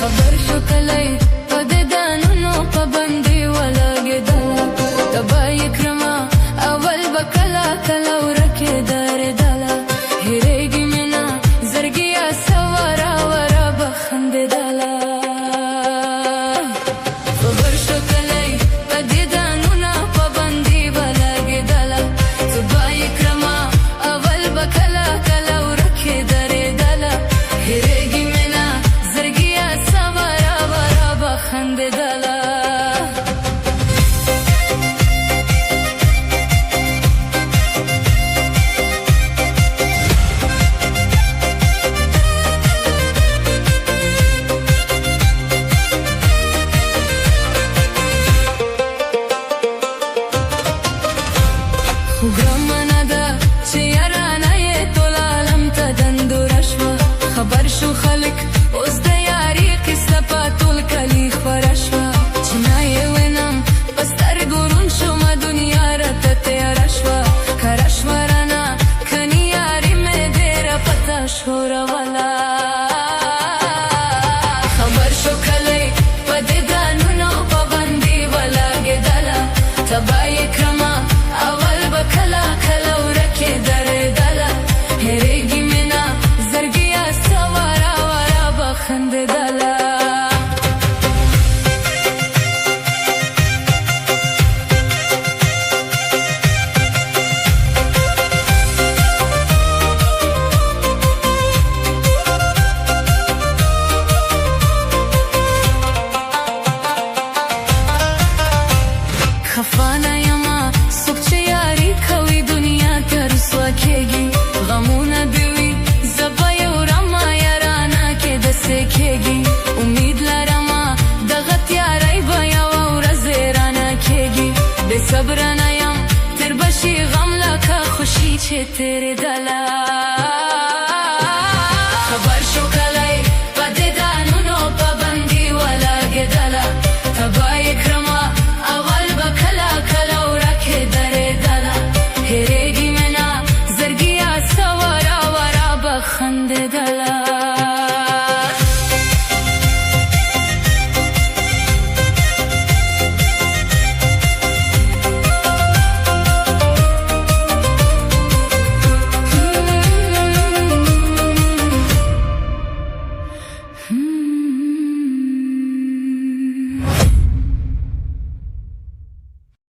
خبر شو کلی په دې دانونو پابندي ولګېدله تبه یې کړمه اول به کله کله ورکې درېدله هېرېږي مې نه زړګیه سواره وره به خندېدله خبر شو کلی په دې دانونو پابندي ولګېدله تبه یې کړمه اول به کله کله ورکې درېدله هېرېږي مې نه زړګیه سواره وره به خندېدله خو ګرمه ده چې یارانه یې ټول عالم ته دندوره شوه خبر شو خلک اوس د یاري قصه په ټول کلي خپره شوه چې نه یې وینم په سترګو روڼ شومه دنیا راته تیاره شوه کره شوه رانه کني یاري مې ډېره پته ښوروله خبر شو کلی په دې دانونو پابندي ولګېدله تبه یې کړمه اول به کله کله ورکې درېدله هېرېږي مې نه زړګیه سواره وره به خندېدله خفه نه یمه څوک چې یاري کوي دنیا ته رسوا کېږي غمونه دې وي زه به یې وړمه یارانه کې داسې کېږي امید لرمه دغه تیاری به یوه ورځ رانه کېږي بې صبره نه یم تېر به شي غم لکه خوشي چې تېرېدله خبر شو کلی په دې دانونو پابندي ولګېدله تبه یې کړمه اول به کله کله ورکې درېدله هېرېږي مې نه زړګیه سواره وره به خندېدله